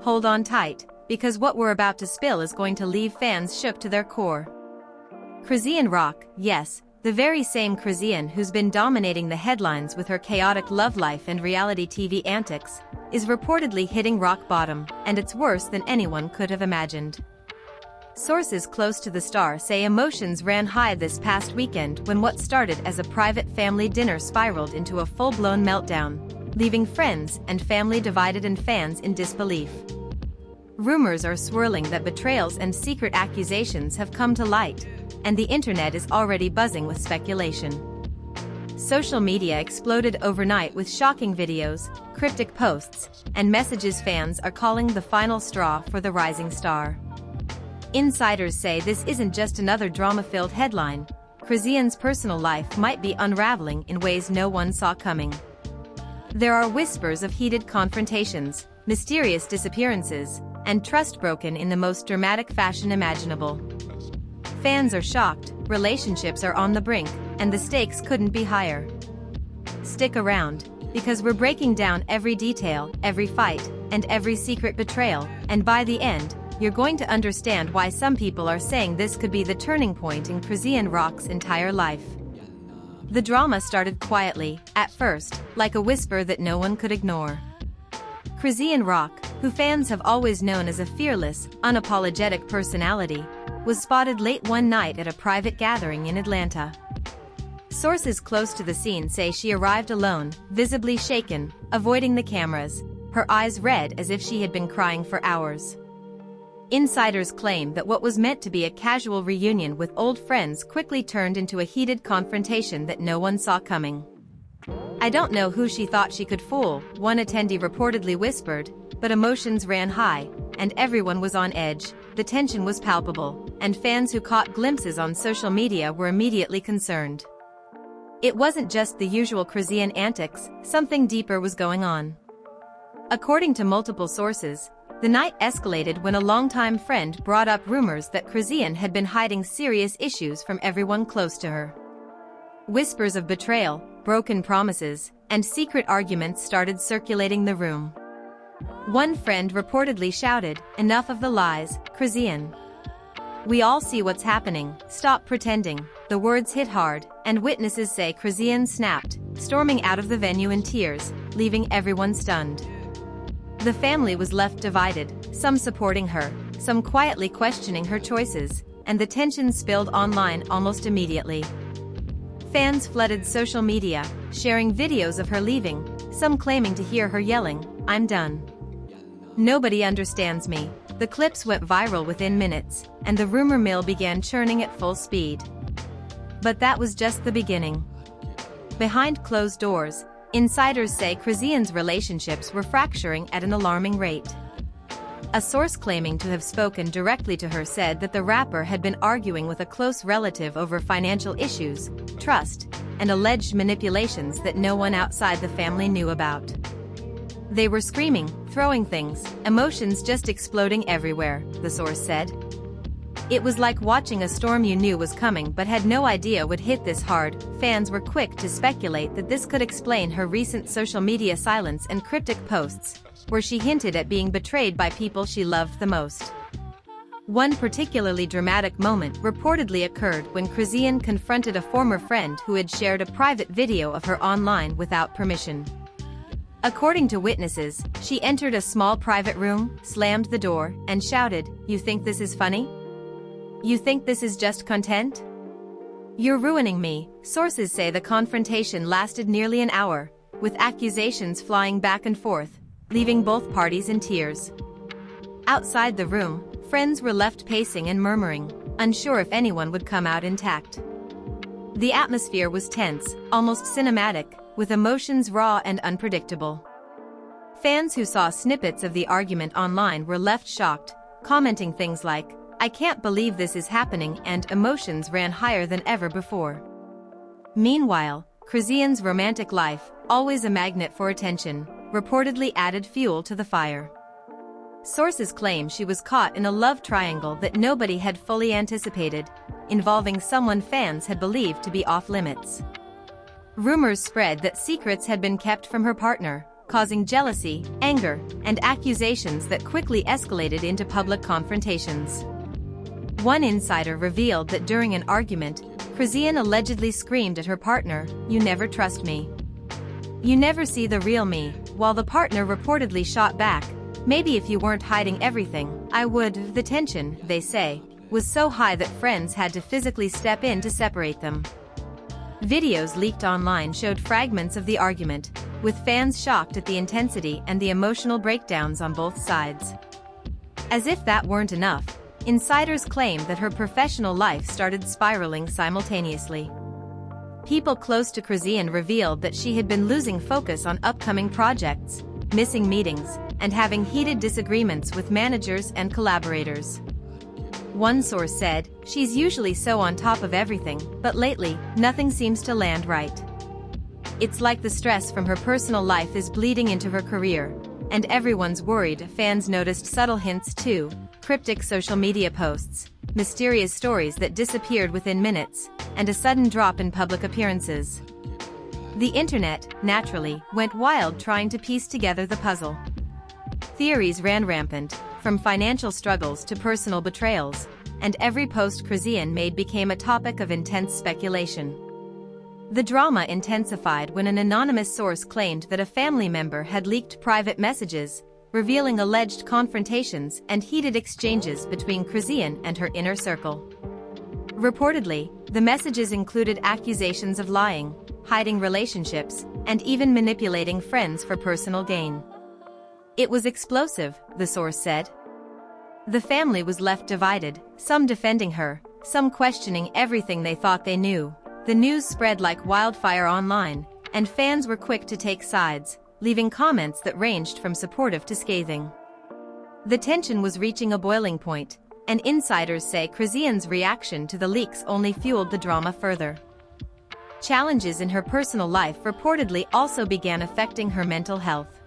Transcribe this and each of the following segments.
hold on tight, because what we're about to spill is going to leave fans shook to their core. Chrisean Rock, yes, the very same Chrisean who's been dominating the headlines with her chaotic love life and reality TV antics, is reportedly hitting rock bottom, and it's worse than anyone could have imagined. Sources close to the star say emotions ran high this past weekend when what started as a private family dinner spiraled into a full-blown meltdown, leaving friends and family divided and fans in disbelief. Rumors are swirling that betrayals and secret accusations have come to light, and the internet is already buzzing with speculation. Social media exploded overnight with shocking videos, cryptic posts, and messages fans are calling the final straw for the rising star. Insiders say this isn't just another drama-filled headline. Chrisean's personal life might be unraveling in ways no one saw coming. There are whispers of heated confrontations, mysterious disappearances, and trust broken in the most dramatic fashion imaginable. Fans are shocked, relationships are on the brink, and the stakes couldn't be higher. Stick around, because we're breaking down every detail, every fight, and every secret betrayal, and by the end, you're going to understand why some people are saying this could be the turning point in Chrisean Rock's entire life. The drama started quietly, at first, like a whisper that no one could ignore. Chrisean Rock, who fans have always known as a fearless, unapologetic personality, was spotted late one night at a private gathering in Atlanta. Sources close to the scene say she arrived alone, visibly shaken, avoiding the cameras, her eyes red as if she had been crying for hours. Insiders claim that what was meant to be a casual reunion with old friends quickly turned into a heated confrontation that no one saw coming. "I don't know who she thought she could fool," one attendee reportedly whispered, but emotions ran high, and everyone was on edge. The tension was palpable, and fans who caught glimpses on social media were immediately concerned. It wasn't just the usual Chrisean antics, something deeper was going on. According to multiple sources, the night escalated when a longtime friend brought up rumors that Chrisean had been hiding serious issues from everyone close to her. Whispers of betrayal, broken promises, and secret arguments started circulating the room. One friend reportedly shouted, "Enough of the lies, Chrisean. We all see what's happening, stop pretending." The words hit hard, and witnesses say Chrisean snapped, storming out of the venue in tears, leaving everyone stunned. The family was left divided, some supporting her, some quietly questioning her choices, and the tension spilled online almost immediately. Fans flooded social media, sharing videos of her leaving, some claiming to hear her yelling, "I'm done. Nobody understands me." The clips went viral within minutes, and the rumor mill began churning at full speed. But that was just the beginning. Behind closed doors, insiders say Chrisean's relationships were fracturing at an alarming rate. A source claiming to have spoken directly to her said that the rapper had been arguing with a close relative over financial issues, trust, and alleged manipulations that no one outside the family knew about. "They were screaming, throwing things, emotions just exploding everywhere," the source said. "It was like watching a storm you knew was coming but had no idea would hit this hard." Fans were quick to speculate that this could explain her recent social media silence and cryptic posts, where she hinted at being betrayed by people she loved the most. One particularly dramatic moment reportedly occurred when Chrisean confronted a former friend who had shared a private video of her online without permission. According to witnesses, she entered a small private room, slammed the door, and shouted, "You think this is funny? You think this is just content? You're ruining me." Sources say the confrontation lasted nearly an hour, with accusations flying back and forth, leaving both parties in tears. Outside the room, friends were left pacing and murmuring, unsure if anyone would come out intact. The atmosphere was tense, almost cinematic, with emotions raw and unpredictable. Fans who saw snippets of the argument online were left shocked, commenting things like, "I can't believe this is happening," and emotions ran higher than ever before. Meanwhile, Chrisean's romantic life, always a magnet for attention, reportedly added fuel to the fire. Sources claim she was caught in a love triangle that nobody had fully anticipated, involving someone fans had believed to be off-limits. Rumors spread that secrets had been kept from her partner, causing jealousy, anger, and accusations that quickly escalated into public confrontations. One insider revealed that during an argument, Chrisean allegedly screamed at her partner, "You never trust me. You never see the real me," while the partner reportedly shot back, "Maybe if you weren't hiding everything, I would." The tension, they say, was so high that friends had to physically step in to separate them. Videos leaked online showed fragments of the argument, with fans shocked at the intensity and the emotional breakdowns on both sides. As if that weren't enough, insiders claim that her professional life started spiraling simultaneously. People close to Chrisean revealed that she had been losing focus on upcoming projects, missing meetings, and having heated disagreements with managers and collaborators. One source said, "She's usually so on top of everything, but lately, nothing seems to land right. It's like the stress from her personal life is bleeding into her career, and everyone's worried." Fans noticed subtle hints too: cryptic social media posts, mysterious stories that disappeared within minutes, and a sudden drop in public appearances. The internet, naturally, went wild trying to piece together the puzzle. Theories ran rampant, from financial struggles to personal betrayals, and every post Chrisean made became a topic of intense speculation. The drama intensified when an anonymous source claimed that a family member had leaked private messages, revealing alleged confrontations and heated exchanges between Chrisean and her inner circle. Reportedly, the messages included accusations of lying, hiding relationships, and even manipulating friends for personal gain. It was explosive, the source said. The family was left divided, some defending her, some questioning everything they thought they knew. The news spread like wildfire online, and fans were quick to take sides, leaving comments that ranged from supportive to scathing. The tension was reaching a boiling point, and insiders say Chrisean's reaction to the leaks only fueled the drama further. Challenges in her personal life reportedly also began affecting her mental health.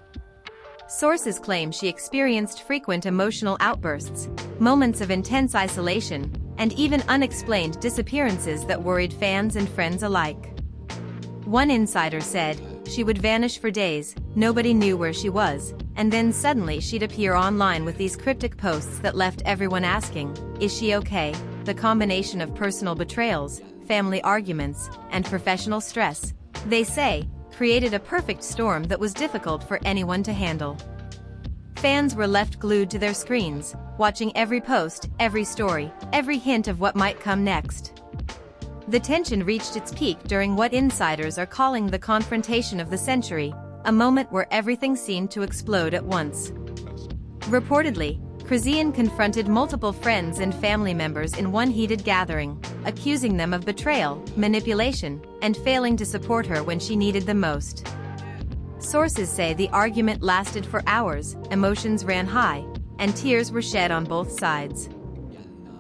Sources claim she experienced frequent emotional outbursts, moments of intense isolation, and even unexplained disappearances that worried fans and friends alike. One insider said, "She would vanish for days, nobody knew where she was, and then suddenly she'd appear online with these cryptic posts that left everyone asking, is she okay?" The combination of personal betrayals, family arguments, and professional stress, they say, created a perfect storm that was difficult for anyone to handle. Fans were left glued to their screens, watching every post, every story, every hint of what might come next. The tension reached its peak during what insiders are calling the confrontation of the century, a moment where everything seemed to explode at once. Reportedly, Chrisean confronted multiple friends and family members in one heated gathering, accusing them of betrayal, manipulation, and failing to support her when she needed them most. Sources say the argument lasted for hours, emotions ran high, and tears were shed on both sides.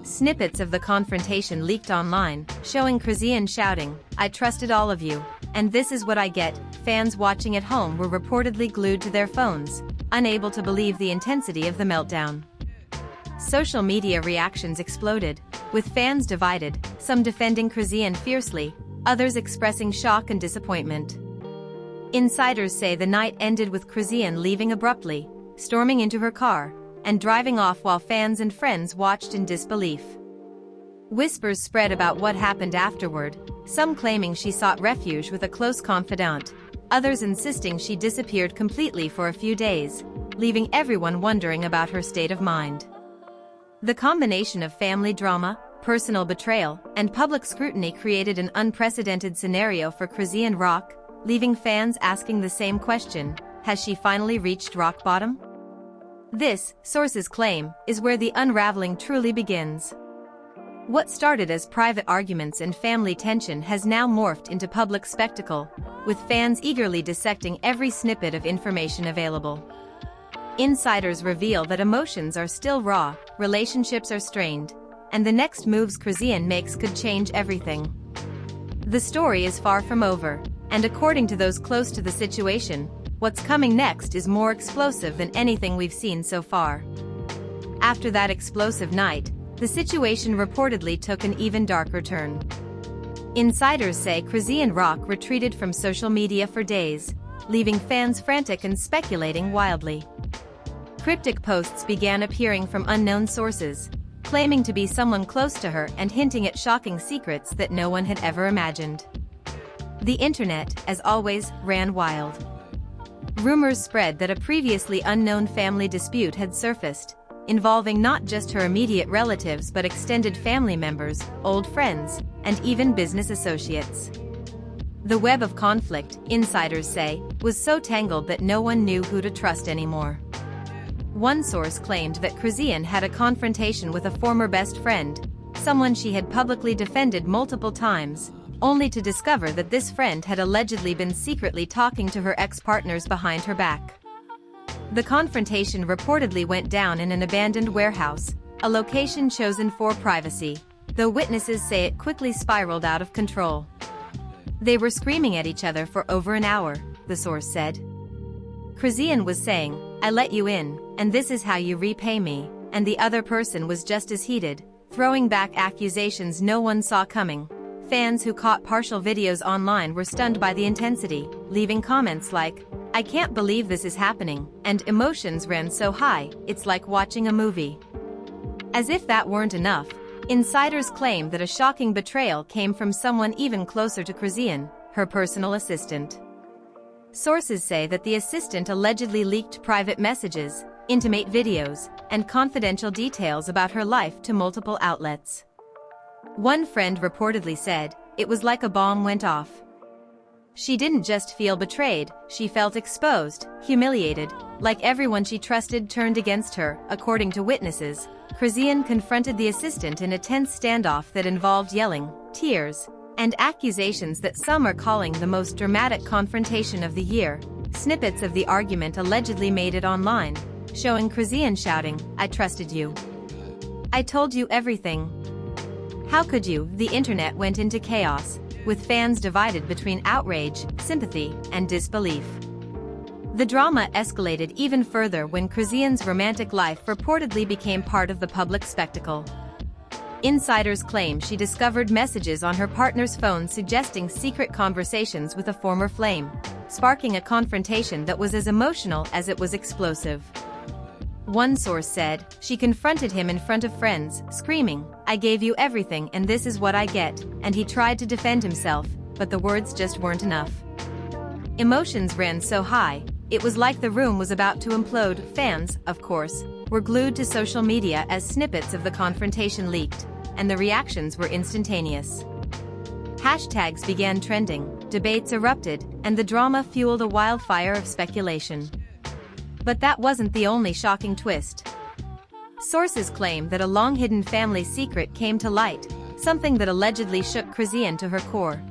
Snippets of the confrontation leaked online, showing Chrisean shouting, "I trusted all of you, and this is what I get." Fans watching at home were reportedly glued to their phones, unable to believe the intensity of the meltdown. Social media reactions exploded, with fans divided, some defending Chrisean fiercely, others expressing shock and disappointment. Insiders say the night ended with Chrisean leaving abruptly, storming into her car, and driving off while fans and friends watched in disbelief. Whispers spread about what happened afterward, some claiming she sought refuge with a close confidant, others insisting she disappeared completely for a few days, leaving everyone wondering about her state of mind. The combination of family drama, personal betrayal, and public scrutiny created an unprecedented scenario for Chrisean Rock, leaving fans asking the same question: has she finally reached rock bottom? This, sources claim, is where the unraveling truly begins. What started as private arguments and family tension has now morphed into public spectacle, with fans eagerly dissecting every snippet of information available. Insiders reveal that emotions are still raw, relationships are strained, and the next moves Chrisean makes could change everything. The story is far from over, and according to those close to the situation, what's coming next is more explosive than anything we've seen so far. After that explosive night, the situation reportedly took an even darker turn. Insiders say Chrisean Rock retreated from social media for days, leaving fans frantic and speculating wildly. Cryptic posts began appearing from unknown sources, claiming to be someone close to her and hinting at shocking secrets that no one had ever imagined. The internet, as always, ran wild. Rumors spread that a previously unknown family dispute had surfaced, involving not just her immediate relatives but extended family members, old friends, and even business associates. The web of conflict, insiders say, was so tangled that no one knew who to trust anymore. One source claimed that Chrisean had a confrontation with a former best friend, someone she had publicly defended multiple times, only to discover that this friend had allegedly been secretly talking to her ex-partners behind her back. The confrontation reportedly went down in an abandoned warehouse, a location chosen for privacy, though witnesses say it quickly spiraled out of control. They were screaming at each other for over an hour, the source said. Chrisean was saying, "I let you in, and this is how you repay me," and the other person was just as heated, throwing back accusations no one saw coming. Fans who caught partial videos online were stunned by the intensity, leaving comments like, "I can't believe this is happening," and emotions ran so high, it's like watching a movie. As if that weren't enough, insiders claim that a shocking betrayal came from someone even closer to Chrisean, her personal assistant. Sources say that the assistant allegedly leaked private messages, intimate videos, and confidential details about her life to multiple outlets. One friend reportedly said, "It was like a bomb went off. She didn't just feel betrayed, she felt exposed, humiliated, like everyone she trusted turned against her." According to witnesses, Chrisean confronted the assistant in a tense standoff that involved yelling, tears, and accusations that some are calling the most dramatic confrontation of the year. Snippets of the argument allegedly made it online, showing Chrisean shouting, "I trusted you. I told you everything. How could you?" The internet went into chaos, with fans divided between outrage, sympathy, and disbelief. The drama escalated even further when Chrisean's romantic life reportedly became part of the public spectacle. Insiders claim she discovered messages on her partner's phone suggesting secret conversations with a former flame, sparking a confrontation that was as emotional as it was explosive. One source said, "She confronted him in front of friends, screaming, 'I gave you everything and this is what I get,' and he tried to defend himself, but the words just weren't enough." Emotions ran so high, it was like the room was about to implode. Fans, of course, were glued to social media as snippets of the confrontation leaked, and the reactions were instantaneous. Hashtags began trending, debates erupted, and the drama fueled a wildfire of speculation. But that wasn't the only shocking twist. Sources claim that a long-hidden family secret came to light, something that allegedly shook Chrisean to her core.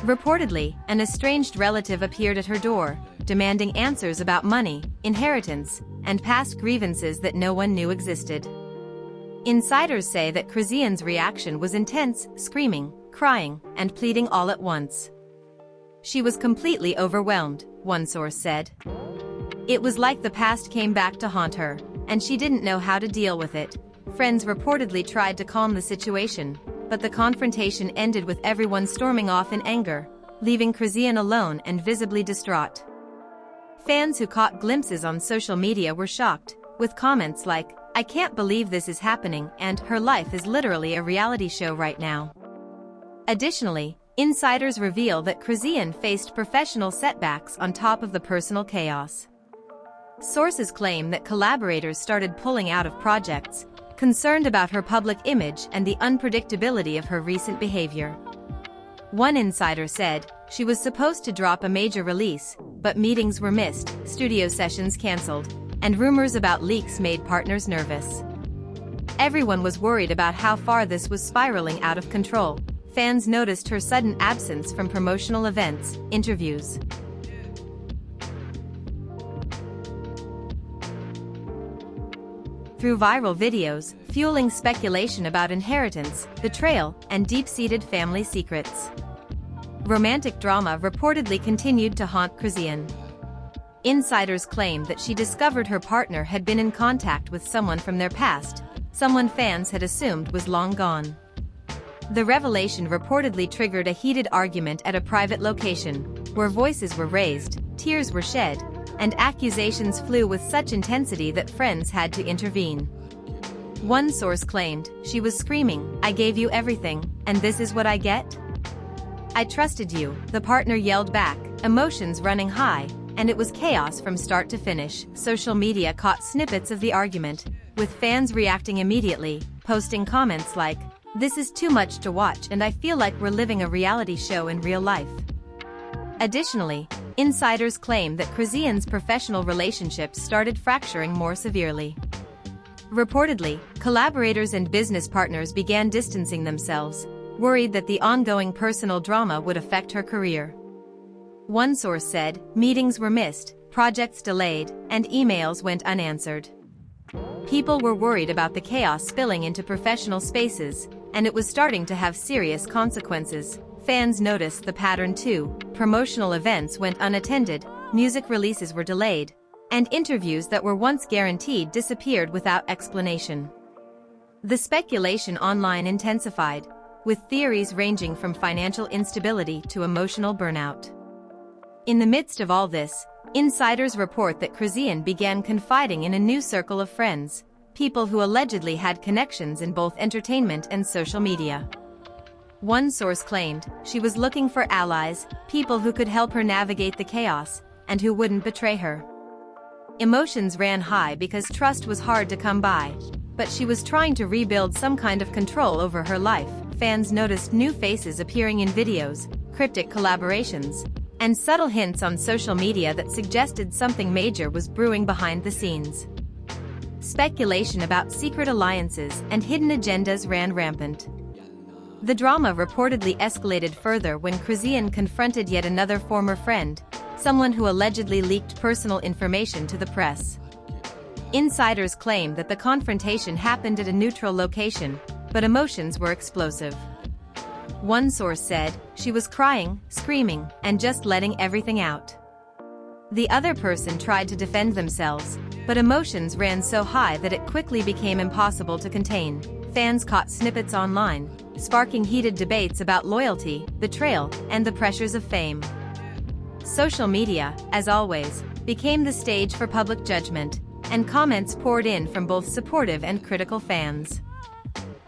Reportedly, an estranged relative appeared at her door, demanding answers about money, inheritance, and past grievances that no one knew existed. Insiders say that Chrisean's reaction was intense, screaming, crying, and pleading all at once. She was completely overwhelmed, one source said. It was like the past came back to haunt her, and she didn't know how to deal with it. Friends reportedly tried to calm the situation, but the confrontation ended with everyone storming off in anger, leaving Chrisean alone and visibly distraught. Fans who caught glimpses on social media were shocked, with comments like, "I can't believe this is happening," and "Her life is literally a reality show right now." Additionally, insiders reveal that Chrisean faced professional setbacks on top of the personal chaos. Sources claim that collaborators started pulling out of projects, concerned about her public image and the unpredictability of her recent behavior. One insider said, "She was supposed to drop a major release, but meetings were missed, studio sessions cancelled, and rumors about leaks made partners nervous." Everyone was worried about how far this was spiraling out of control. Fans noticed her sudden absence from promotional events, interviews, through viral videos, fueling speculation about inheritance, betrayal, and deep-seated family secrets. Romantic drama reportedly continued to haunt Chrisean. Insiders claim that she discovered her partner had been in contact with someone from their past, someone fans had assumed was long gone. The revelation reportedly triggered a heated argument at a private location, where voices were raised, tears were shed, and accusations flew with such intensity that friends had to intervene. One source claimed, "She was screaming, 'I gave you everything, and this is what I get?' I trusted you," the partner yelled back, emotions running high, and it was chaos from start to finish. Social media caught snippets of the argument, with fans reacting immediately, posting comments like, "This is too much to watch and I feel like we're living a reality show in real life." Additionally, insiders claim that Chrisean's professional relationships started fracturing more severely. Reportedly, collaborators and business partners began distancing themselves, worried that the ongoing personal drama would affect her career. One source said, "Meetings were missed, projects delayed, and emails went unanswered." People were worried about the chaos spilling into professional spaces, and it was starting to have serious consequences. Fans noticed the pattern too. Promotional events went unattended, music releases were delayed, and interviews that were once guaranteed disappeared without explanation. The speculation online intensified, with theories ranging from financial instability to emotional burnout. In the midst of all this, insiders report that Chrisean began confiding in a new circle of friends, people who allegedly had connections in both entertainment and social media. One source claimed she was looking for allies, people who could help her navigate the chaos, and who wouldn't betray her. Emotions ran high because trust was hard to come by, but she was trying to rebuild some kind of control over her life. Fans noticed new faces appearing in videos, cryptic collaborations, and subtle hints on social media that suggested something major was brewing behind the scenes. Speculation about secret alliances and hidden agendas ran rampant. The drama reportedly escalated further when Chrisean confronted yet another former friend, someone who allegedly leaked personal information to the press. Insiders claim that the confrontation happened at a neutral location, but emotions were explosive. One source said, "She was crying, screaming, and just letting everything out." The other person tried to defend themselves, but emotions ran so high that it quickly became impossible to contain. Fans caught snippets online, sparking heated debates about loyalty, betrayal, and the pressures of fame. Social media, as always, became the stage for public judgment, and comments poured in from both supportive and critical fans.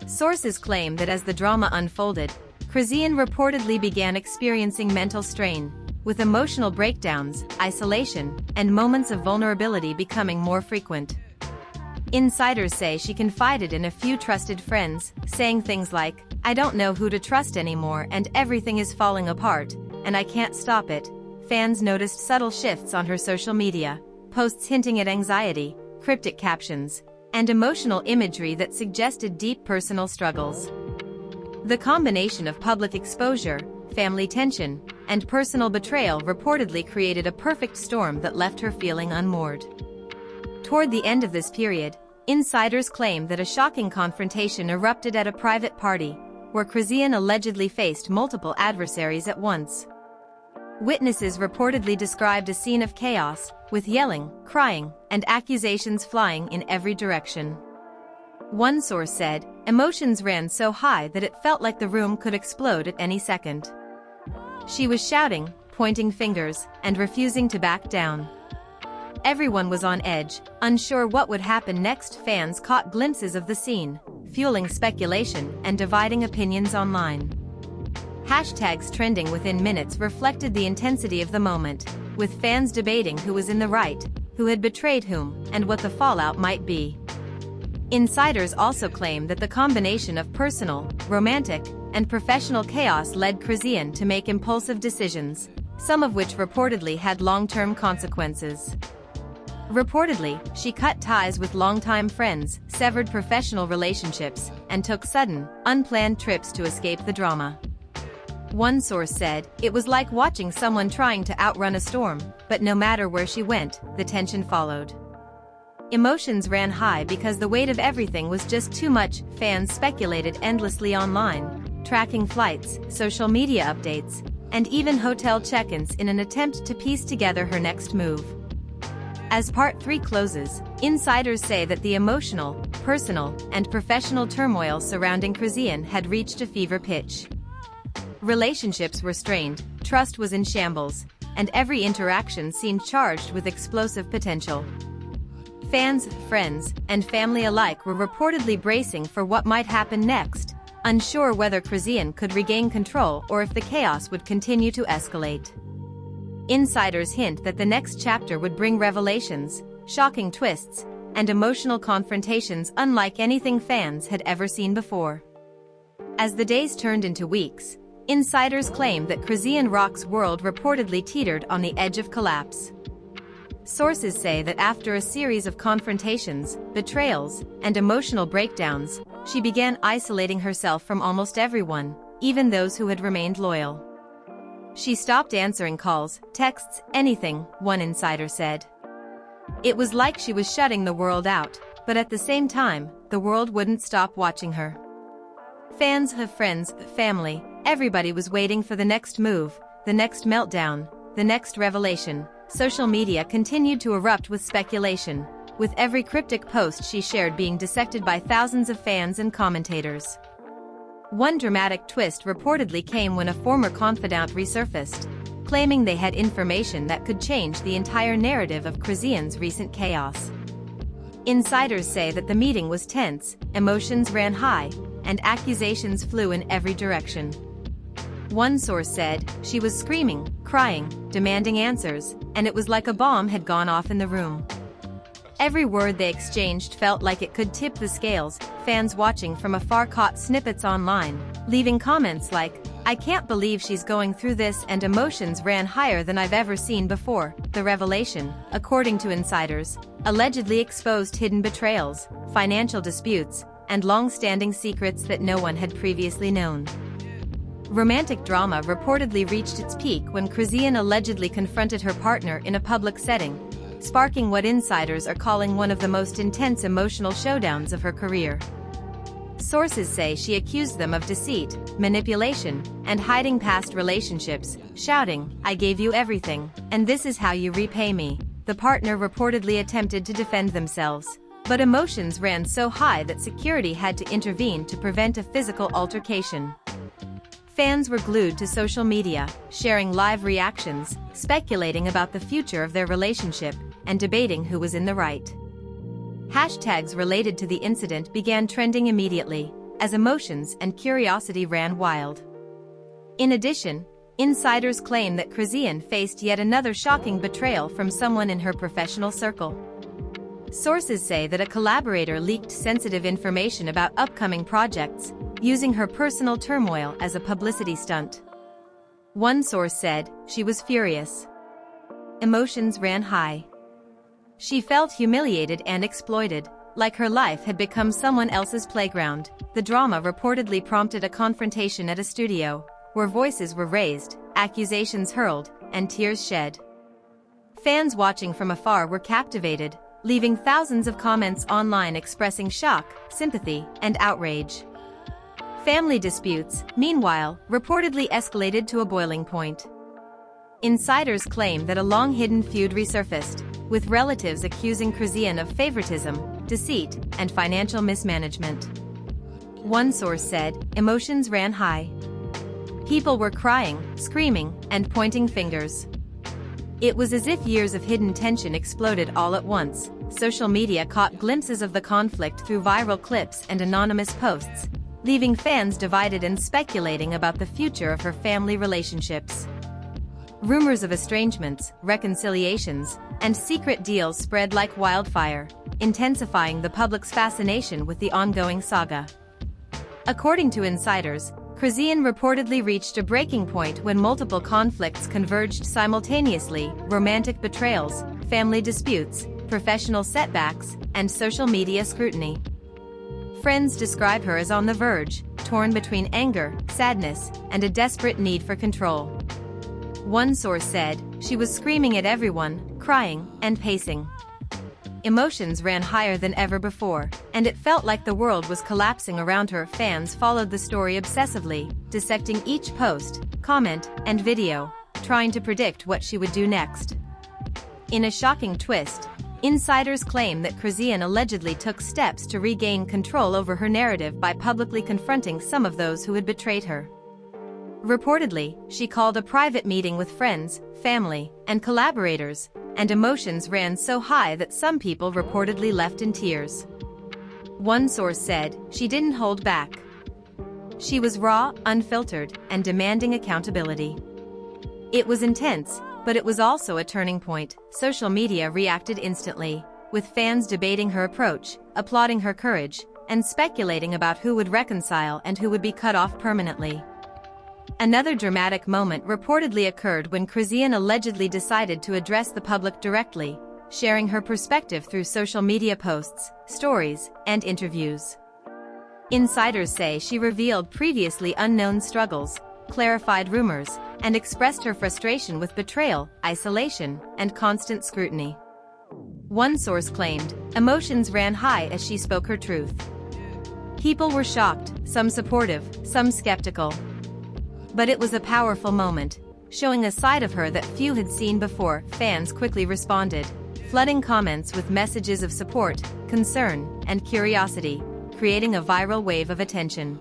Sources claim that as the drama unfolded, Chrisean reportedly began experiencing mental strain, with emotional breakdowns, isolation, and moments of vulnerability becoming more frequent. Insiders say she confided in a few trusted friends, saying things like, "I don't know who to trust anymore and everything is falling apart, and I can't stop it." Fans noticed subtle shifts on her social media, posts hinting at anxiety, cryptic captions, and emotional imagery that suggested deep personal struggles. The combination of public exposure, family tension, and personal betrayal reportedly created a perfect storm that left her feeling unmoored. Toward the end of this period, insiders claim that a shocking confrontation erupted at a private party, where Chrisean allegedly faced multiple adversaries at once. Witnesses reportedly described a scene of chaos, with yelling, crying, and accusations flying in every direction. One source said, "Emotions ran so high that it felt like the room could explode at any second." She was shouting, pointing fingers, and refusing to back down. Everyone was on edge, unsure what would happen next. Fans caught glimpses of the scene, fueling speculation and dividing opinions online. Hashtags trending within minutes reflected the intensity of the moment, with fans debating who was in the right, who had betrayed whom, and what the fallout might be. Insiders also claim that the combination of personal, romantic, and professional chaos led Chrisean to make impulsive decisions, some of which reportedly had long-term consequences. Reportedly, she cut ties with longtime friends, severed professional relationships, and took sudden, unplanned trips to escape the drama. One source said, "It was like watching someone trying to outrun a storm, but no matter where she went, the tension followed." Emotions ran high because the weight of everything was just too much. Fans speculated endlessly online, tracking flights, social media updates, and even hotel check-ins in an attempt to piece together her next move. As Part 3 closes, insiders say that the emotional, personal, and professional turmoil surrounding Chrisean had reached a fever pitch. Relationships were strained, trust was in shambles, and every interaction seemed charged with explosive potential. Fans, friends, and family alike were reportedly bracing for what might happen next, unsure whether Chrisean could regain control or if the chaos would continue to escalate. Insiders hint that the next chapter would bring revelations, shocking twists, and emotional confrontations unlike anything fans had ever seen before. As the days turned into weeks, insiders claimed that Chrisean Rock's world reportedly teetered on the edge of collapse. Sources say that after a series of confrontations, betrayals, and emotional breakdowns, she began isolating herself from almost everyone, even those who had remained loyal. She stopped answering calls, texts, anything, one insider said. It was like she was shutting the world out, but at the same time, the world wouldn't stop watching her. Fans, friends, family, everybody was waiting for the next move, the next meltdown, the next revelation. Social media continued to erupt with speculation, with every cryptic post she shared being dissected by thousands of fans and commentators. One dramatic twist reportedly came when a former confidant resurfaced, claiming they had information that could change the entire narrative of Chrisean's recent chaos. Insiders say that the meeting was tense, emotions ran high, and accusations flew in every direction. One source said, she was screaming, crying, demanding answers, and it was like a bomb had gone off in the room. Every word they exchanged felt like it could tip the scales. Fans watching from afar caught snippets online, leaving comments like, "I can't believe she's going through this," and emotions ran higher than I've ever seen before. The revelation, according to insiders, allegedly exposed hidden betrayals, financial disputes, and long-standing secrets that no one had previously known. Romantic drama reportedly reached its peak when Chrisean allegedly confronted her partner in a public setting, sparking what insiders are calling one of the most intense emotional showdowns of her career. Sources say she accused them of deceit, manipulation, and hiding past relationships, shouting, "I gave you everything, and this is how you repay me." The partner reportedly attempted to defend themselves, but emotions ran so high that security had to intervene to prevent a physical altercation. Fans were glued to social media, sharing live reactions, speculating about the future of their relationship, and debating who was in the right. Hashtags related to the incident began trending immediately, as emotions and curiosity ran wild. In addition, insiders claim that Chrisean faced yet another shocking betrayal from someone in her professional circle. Sources say that a collaborator leaked sensitive information about upcoming projects, using her personal turmoil as a publicity stunt. One source said, she was furious. Emotions ran high. She felt humiliated and exploited, like her life had become someone else's playground. The drama reportedly prompted a confrontation at a studio, where voices were raised, accusations hurled, and tears shed. Fans watching from afar were captivated, leaving thousands of comments online expressing shock, sympathy, and outrage. Family disputes, meanwhile, reportedly escalated to a boiling point. Insiders claim that a long-hidden feud resurfaced, with relatives accusing Chrisean of favoritism, deceit, and financial mismanagement. One source said, emotions ran high. People were crying, screaming, and pointing fingers. It was as if years of hidden tension exploded all at once. Social media caught glimpses of the conflict through viral clips and anonymous posts, leaving fans divided and speculating about the future of her family relationships. Rumors of estrangements, reconciliations, and secret deals spread like wildfire, intensifying the public's fascination with the ongoing saga. According to insiders, Chrisean reportedly reached a breaking point when multiple conflicts converged simultaneously: romantic betrayals, family disputes, professional setbacks, and social media scrutiny. Friends describe her as on the verge, torn between anger, sadness, and a desperate need for control. One source said, she was screaming at everyone, crying, and pacing. Emotions ran higher than ever before, and it felt like the world was collapsing around her. Fans followed the story obsessively, dissecting each post, comment, and video, trying to predict what she would do next. In a shocking twist, insiders claim that Chrisean allegedly took steps to regain control over her narrative by publicly confronting some of those who had betrayed her. Reportedly, she called a private meeting with friends, family, and collaborators, and emotions ran so high that some people reportedly left in tears. One source said, "She didn't hold back. She was raw, unfiltered, and demanding accountability." It was intense, but it was also a turning point. Social media reacted instantly, with fans debating her approach, applauding her courage, and speculating about who would reconcile and who would be cut off permanently. Another dramatic moment reportedly occurred when Chrisean allegedly decided to address the public directly, sharing her perspective through social media posts, stories, and interviews. Insiders say she revealed previously unknown struggles, clarified rumors, and expressed her frustration with betrayal, isolation, and constant scrutiny. One source claimed, emotions ran high as she spoke her truth. People were shocked, some supportive, some skeptical. But it was a powerful moment, showing a side of her that few had seen before. Fans quickly responded, flooding comments with messages of support, concern, and curiosity, creating a viral wave of attention.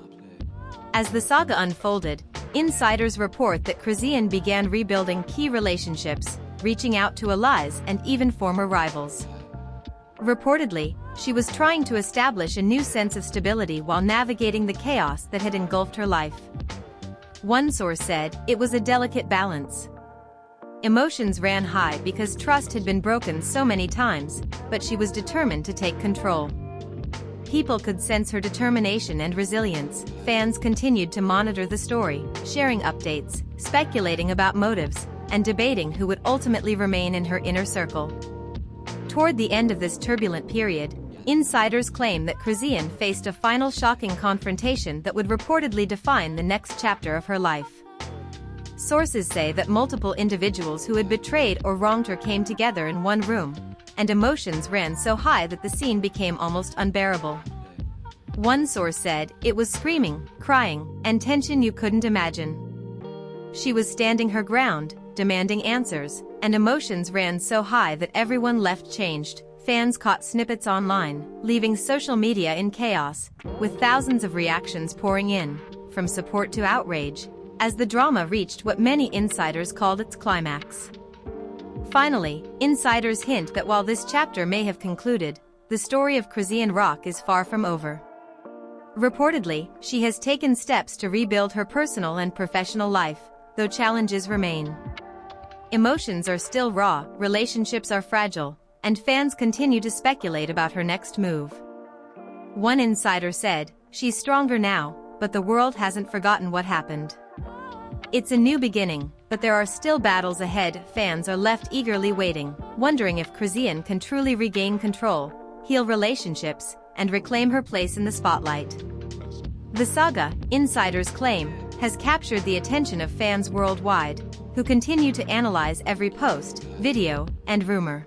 As the saga unfolded, insiders report that Chrisean began rebuilding key relationships, reaching out to allies and even former rivals. Reportedly, she was trying to establish a new sense of stability while navigating the chaos that had engulfed her life. One source said, "It was a delicate balance. Emotions ran high because trust had been broken so many times, but she was determined to take control." People could sense her determination and resilience. Fans continued to monitor the story, sharing updates, speculating about motives, and debating who would ultimately remain in her inner circle. Toward the end of this turbulent period, insiders claim that Chrisean faced a final shocking confrontation that would reportedly define the next chapter of her life. Sources say that multiple individuals who had betrayed or wronged her came together in one room, and emotions ran so high that the scene became almost unbearable. One source said, "It was screaming, crying, and tension you couldn't imagine." She was standing her ground, demanding answers, and emotions ran so high that everyone left changed. Fans caught snippets online, leaving social media in chaos, with thousands of reactions pouring in, from support to outrage, as the drama reached what many insiders called its climax. Finally, insiders hint that while this chapter may have concluded, the story of Chrisean Rock is far from over. Reportedly, she has taken steps to rebuild her personal and professional life, though challenges remain. Emotions are still raw, relationships are fragile, and fans continue to speculate about her next move. One insider said, "She's stronger now, but the world hasn't forgotten what happened." It's a new beginning, but there are still battles ahead. Fans are left eagerly waiting, wondering if Chrisean can truly regain control, heal relationships, and reclaim her place in the spotlight. The saga, insiders claim, has captured the attention of fans worldwide, who continue to analyze every post, video, and rumor.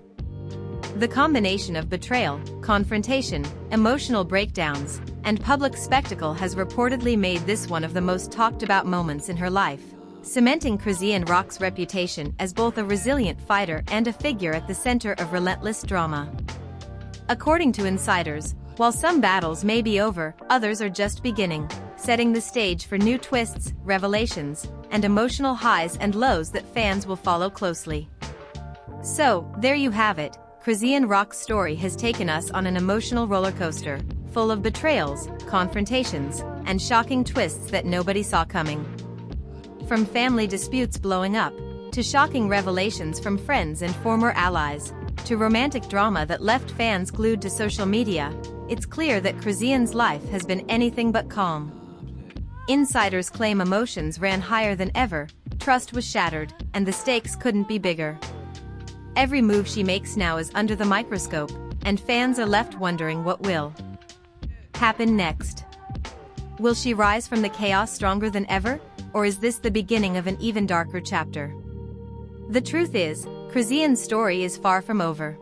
The combination of betrayal, confrontation, emotional breakdowns, and public spectacle has reportedly made this one of the most talked about moments in her life, cementing Chrisean Rock's reputation as both a resilient fighter and a figure at the center of relentless drama. According to insiders, while some battles may be over, others are just beginning, setting the stage for new twists, revelations, and emotional highs and lows that fans will follow closely. So, there you have it. Chrisean Rock's story has taken us on an emotional roller coaster, full of betrayals, confrontations, and shocking twists that nobody saw coming. From family disputes blowing up, to shocking revelations from friends and former allies, to romantic drama that left fans glued to social media, it's clear that Chrisean's life has been anything but calm. Insiders claim emotions ran higher than ever, trust was shattered, and the stakes couldn't be bigger. Every move she makes now is under the microscope, and fans are left wondering what will happen next. Will she rise from the chaos stronger than ever, or is this the beginning of an even darker chapter? The truth is, Chrisean's story is far from over.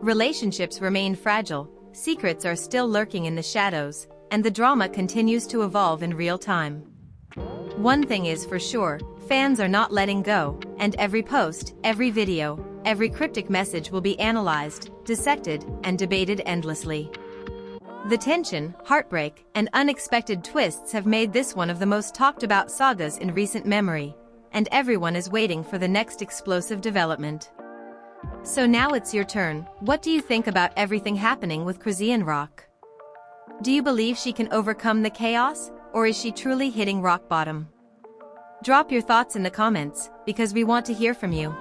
Relationships remain fragile, secrets are still lurking in the shadows, and the drama continues to evolve in real time. One thing is for sure, fans are not letting go, and every post, every video, every cryptic message will be analyzed, dissected, and debated endlessly. The tension, heartbreak, and unexpected twists have made this one of the most talked about sagas in recent memory, and everyone is waiting for the next explosive development. So now it's your turn. What do you think about everything happening with Chrisean Rock? Do you believe she can overcome the chaos, or is she truly hitting rock bottom? Drop your thoughts in the comments, because we want to hear from you.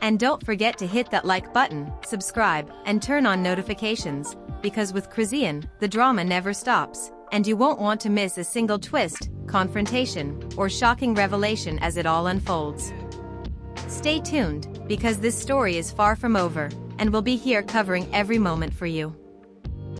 And don't forget to hit that like button, subscribe, and turn on notifications, because with Chrisean, the drama never stops, and you won't want to miss a single twist, confrontation, or shocking revelation as it all unfolds. Stay tuned, because this story is far from over, and we'll be here covering every moment for you.